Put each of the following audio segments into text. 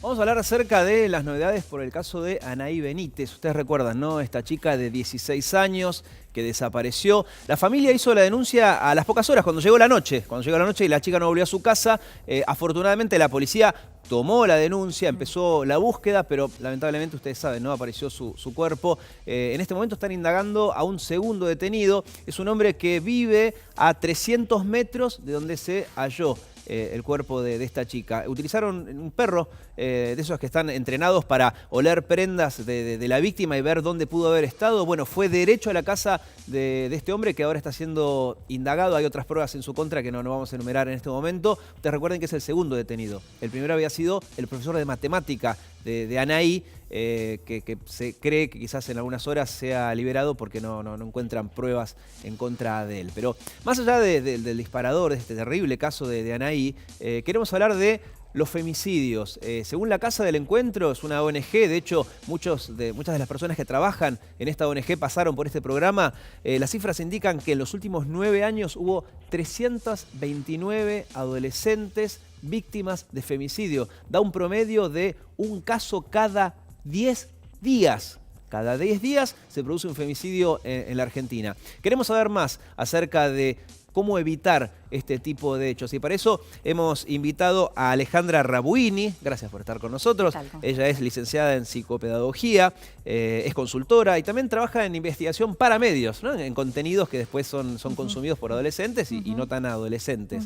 Vamos a hablar acerca de las novedades por el caso de Anaí Benítez. Ustedes recuerdan, ¿no? Esta chica de 16 años que desapareció. La familia hizo la denuncia a las pocas horas, cuando llegó la noche. Cuando llegó la noche y la chica no volvió a su casa. Afortunadamente la policía tomó la denuncia, empezó la búsqueda, pero lamentablemente ustedes saben, no apareció su cuerpo. En este momento están indagando a un segundo detenido. Es un hombre que vive a 300 metros de donde se halló el cuerpo de esta chica. Utilizaron un perro de esos que están entrenados para oler prendas de la víctima y ver dónde pudo haber estado. Bueno, fue derecho a la casa de este hombre que ahora está siendo indagado. Hay otras pruebas en su contra que no vamos a enumerar en este momento. Ustedes recuerden que es el segundo detenido. El primero había sido el profesor de matemática de Anaí, que se cree que quizás en algunas horas sea liberado porque no encuentran pruebas en contra de él. Pero más allá del disparador, de este terrible caso de Anaí, queremos hablar de los femicidios. Según la Casa del Encuentro, es una ONG, de hecho muchas de las personas que trabajan en esta ONG pasaron por este programa. Las cifras indican que en los últimos 9 años hubo 329 adolescentes víctimas de femicidio. Da un promedio de un caso cada 10 días. Cada 10 días se produce un femicidio en la Argentina. Queremos saber más acerca de cómo evitar este tipo de hechos. Y para eso hemos invitado a Alejandra Rabuini. Gracias por estar con nosotros. Ella es licenciada en psicopedagogía, es consultora y también trabaja en investigación para medios, ¿no? En contenidos que después son consumidos por adolescentes y no tan adolescentes.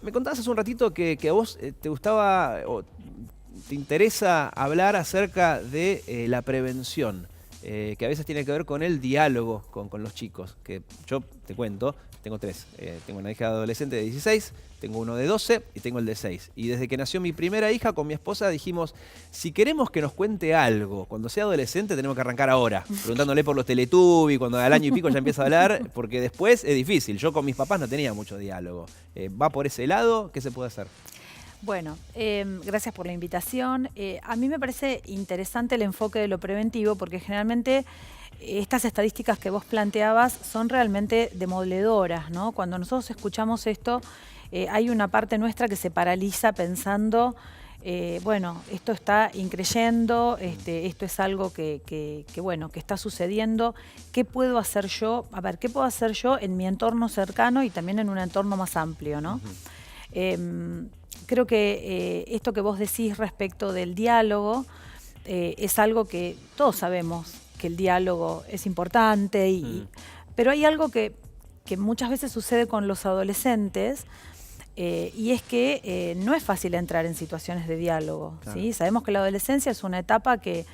Me contabas hace un ratito que a vos te gustaba o te interesa hablar acerca de la prevención, que a veces tiene que ver con el diálogo con los chicos. Que yo te cuento, tengo 3. Tengo una hija adolescente de 16, tengo uno de 12 y tengo el de 6. Y desde que nació mi primera hija, con mi esposa dijimos, si queremos que nos cuente algo, cuando sea adolescente tenemos que arrancar ahora, preguntándole por los Teletubbies, cuando al año y pico ya empieza a hablar, porque después es difícil. Yo con mis papás no tenía mucho diálogo. ¿Va por ese lado? ¿Qué se puede hacer? Bueno, gracias por la invitación. A mí me parece interesante el enfoque de lo preventivo porque generalmente estas estadísticas que vos planteabas son realmente demoledoras, ¿no? Cuando nosotros escuchamos esto, hay una parte nuestra que se paraliza pensando, bueno, esto está increyendo, esto es algo que está sucediendo. ¿Qué puedo hacer yo? A ver, ¿qué puedo hacer yo en mi entorno cercano y también en un entorno más amplio, ¿no? Creo que esto que vos decís respecto del diálogo es algo que todos sabemos que el diálogo es importante, pero hay algo que muchas veces sucede con los adolescentes y es que no es fácil entrar en situaciones de diálogo. Claro. ¿Sí? Sabemos que la adolescencia es una etapa que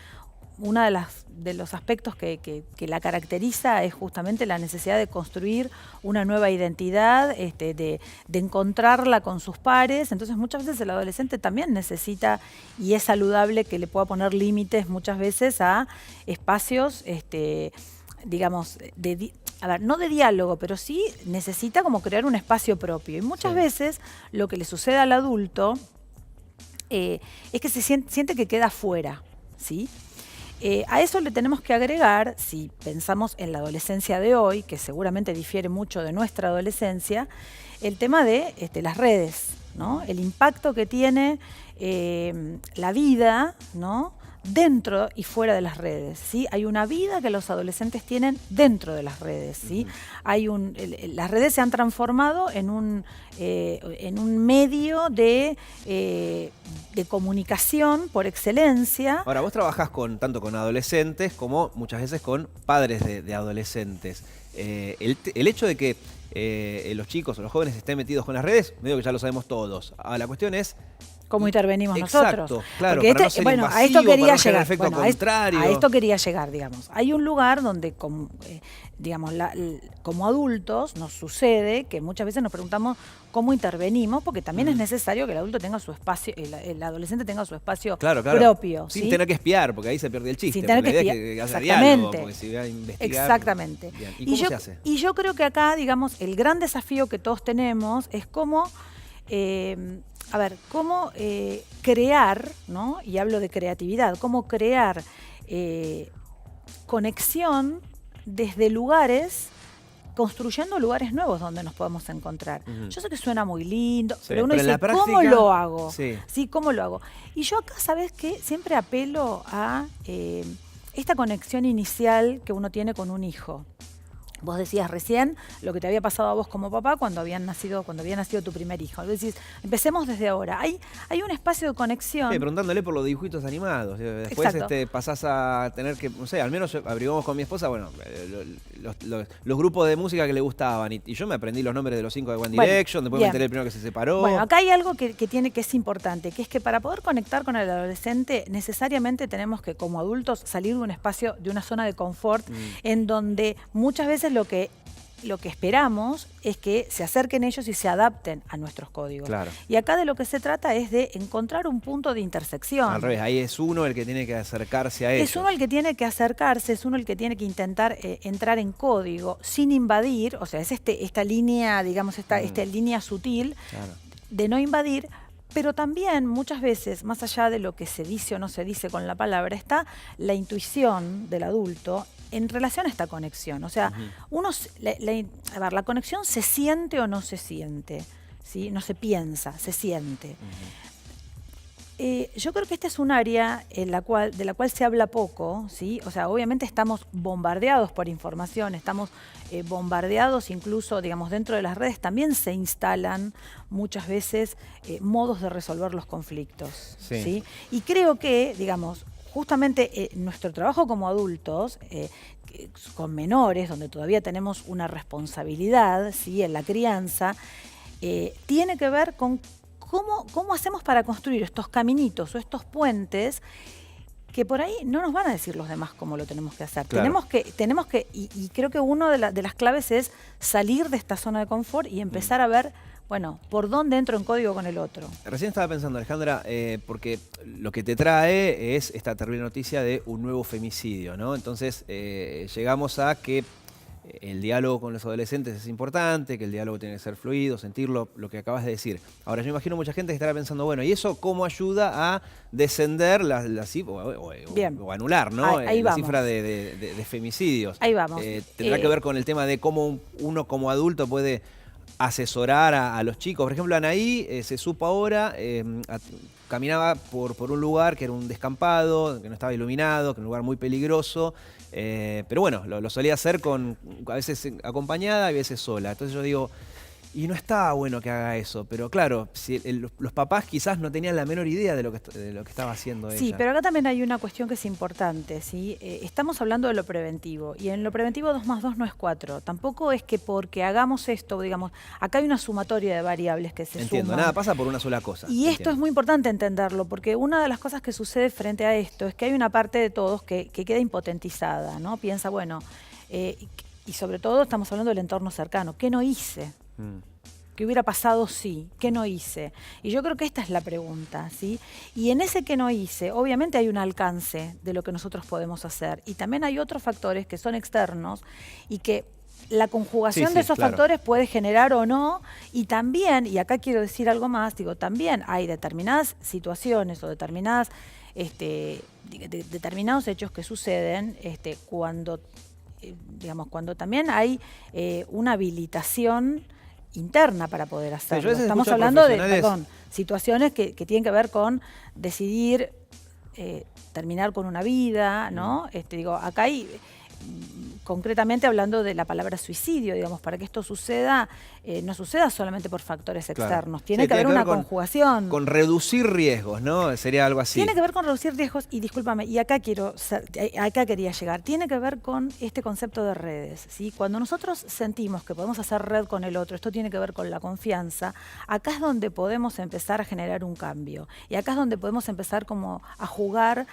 uno de los aspectos que la caracteriza es justamente la necesidad de construir una nueva identidad, de encontrarla con sus pares. Entonces muchas veces el adolescente también necesita, y es saludable que le pueda poner límites muchas veces a espacios, digamos, a ver, no de diálogo, pero sí necesita como crear un espacio propio. Y muchas veces lo que le sucede al adulto es que se siente que queda fuera, ¿sí? A eso le tenemos que agregar, si pensamos en la adolescencia de hoy, que seguramente difiere mucho de nuestra adolescencia, el tema de las redes, ¿no? El impacto que tiene la vida, ¿no? Dentro y fuera de las redes, ¿sí? Hay una vida que los adolescentes tienen dentro de las redes, ¿sí? Las redes se han transformado en un medio de comunicación por excelencia. Ahora, vos trabajás tanto con adolescentes como muchas veces con padres de adolescentes. El hecho de que los chicos o los jóvenes estén metidos con las redes, medio que ya lo sabemos todos. Ahora, la cuestión es cómo intervenimos exacto, nosotros. Claro, porque para no ser bueno, invasivo, a esto quería para no llegar. efecto Bueno, contrario. a esto quería llegar, digamos. Hay un lugar donde, digamos, como adultos nos sucede que muchas veces nos preguntamos cómo intervenimos, porque también es necesario que el adulto tenga su espacio, el adolescente tenga su espacio propio. Sin ¿sí? tener que espiar, porque ahí se pierde el chiste. Sin tener que espiar. Que haya diálogo, porque si va a investigar. Exactamente. ¿Y cómo se hace? Y yo creo que acá, digamos, el gran desafío que todos tenemos es cómo cómo crear, ¿no? Y hablo de creatividad, cómo crear conexión desde lugares construyendo lugares nuevos donde nos podemos encontrar. Yo sé que suena muy lindo, Sí, pero uno pero en dice, la práctica, ¿cómo lo hago? sí. Sí, ¿cómo lo hago? Y yo acá, ¿sabes qué? Siempre apelo a esta conexión inicial que uno tiene con un hijo. Vos decías recién lo que te había pasado a vos como papá cuando había nacido tu primer hijo. Vos decís, empecemos desde ahora. Hay un espacio de conexión. Sí, preguntándole por los dibujitos animados. Después pasás a tener que, no sé, al menos averiguamos con mi esposa, bueno, los grupos de música que le gustaban. Y yo me aprendí los nombres de los 5 de One Direction, después me enteré el primero que se separó. Bueno, acá hay algo que es importante, que es que para poder conectar con el adolescente necesariamente tenemos que, como adultos, salir de un espacio, de una zona de confort, en donde muchas veces lo que esperamos es que se acerquen ellos y se adapten a nuestros códigos. Claro. Y acá de lo que se trata es de encontrar un punto de intersección. Al revés, ahí es uno el que tiene que acercarse a ellos. Es uno el que tiene que acercarse, es uno el que tiene que intentar entrar en código sin invadir, o sea, es esta línea, digamos, esta línea sutil, claro, de no invadir. Pero también muchas veces, más allá de lo que se dice o no se dice con la palabra, está la intuición del adulto en relación a esta conexión. O sea, la conexión se siente o no se siente, ¿sí? No se piensa, se siente. Yo creo que esta es un área de la cual se habla poco, ¿sí? O sea, obviamente estamos bombardeados por información, estamos bombardeados incluso, digamos, dentro de las redes también se instalan muchas veces modos de resolver los conflictos, ¿sí? Y creo que, digamos, justamente nuestro trabajo como adultos, con menores, donde todavía tenemos una responsabilidad, ¿sí?, en la crianza, tiene que ver con ¿Cómo hacemos para construir estos caminitos o estos puentes que por ahí no nos van a decir los demás cómo lo tenemos que hacer? Claro. Tenemos que y creo que una de las claves es salir de esta zona de confort y empezar a ver, bueno, por dónde entro en código con el otro. Recién estaba pensando, Alejandra, porque lo que te trae es esta terrible noticia de un nuevo femicidio, ¿no? Entonces llegamos a que el diálogo con los adolescentes es importante, que el diálogo tiene que ser fluido, sentirlo, lo que acabas de decir. Ahora, yo imagino mucha gente que estará pensando, bueno, ¿y eso cómo ayuda a descender o anular, ¿no? La cifra de femicidios? Ahí vamos. ¿Tendrá que ver con el tema de cómo uno como adulto puede asesorar a los chicos? Por ejemplo, Anaí se supo ahora, caminaba por un lugar que era un descampado, que no estaba iluminado, que era un lugar muy peligroso. Pero bueno, lo solía hacer a veces acompañada y a veces sola. Entonces yo digo, y no está bueno que haga eso. Pero claro, si los papás quizás no tenían la menor idea de lo que estaba haciendo ella. Sí, pero acá también hay una cuestión que es importante, ¿sí? Estamos hablando de lo preventivo. Y en lo preventivo 2 más 2 no es 4. Tampoco es que porque hagamos esto, digamos, acá hay una sumatoria de variables que se Entiendo, suman. nada pasa por una sola cosa. Y esto es muy importante entenderlo, porque una de las cosas que sucede frente a esto es que hay una parte de todos que queda impotentizada, ¿no? Piensa, bueno, y sobre todo estamos hablando del entorno cercano. ¿Qué no hice? ¿Qué hubiera pasado sí? ¿Qué no hice? Y yo creo que esta es la pregunta, ¿sí? Y en ese que no hice, obviamente hay un alcance de lo que nosotros podemos hacer. Y también hay otros factores que son externos y que la conjugación de esos factores puede generar o no. Y también, y acá quiero decir algo más, digo, también hay determinadas situaciones o determinados hechos que suceden cuando también hay una habilitación interna para poder hacerlo. Estamos hablando de situaciones que tienen que ver con decidir terminar con una vida, ¿no? Acá hay concretamente hablando de la palabra suicidio, digamos, para que esto suceda, no suceda solamente por factores externos. Tiene que haber una conjugación. Con reducir riesgos, ¿no? Sería algo así. Tiene que ver con reducir riesgos y discúlpame, y acá quería llegar. Tiene que ver con este concepto de redes, ¿sí? Cuando nosotros sentimos que podemos hacer red con el otro, esto tiene que ver con la confianza, acá es donde podemos empezar a generar un cambio. Y acá es donde podemos empezar como a jugar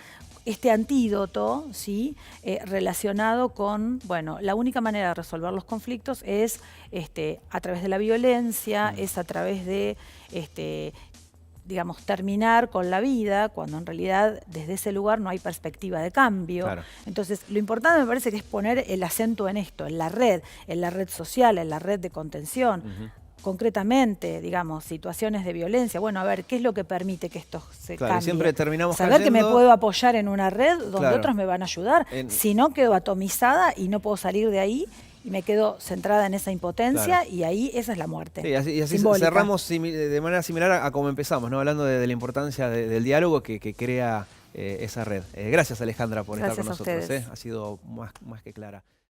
este antídoto, ¿sí? Relacionado con, bueno, la única manera de resolver los conflictos es a través de la violencia, es a través de, digamos, terminar con la vida, cuando en realidad desde ese lugar no hay perspectiva de cambio. Claro. Entonces, lo importante me parece que es poner el acento en esto, en la red social, en la red de contención. Concretamente, digamos, situaciones de violencia. Bueno, a ver, ¿qué es lo que permite que esto se cambie? Siempre terminamos saber que me puedo apoyar en una red donde otros me van a ayudar. Si no, quedo atomizada y no puedo salir de ahí. y me quedo centrada en esa impotencia, Claro. y ahí esa es la muerte. Sí, y así simbólica. cerramos de manera similar a como empezamos, ¿no? Hablando de la importancia del diálogo que crea esa red. Gracias, Alejandra, por estar Gracias con a nosotros. ustedes. Ha sido más que clara.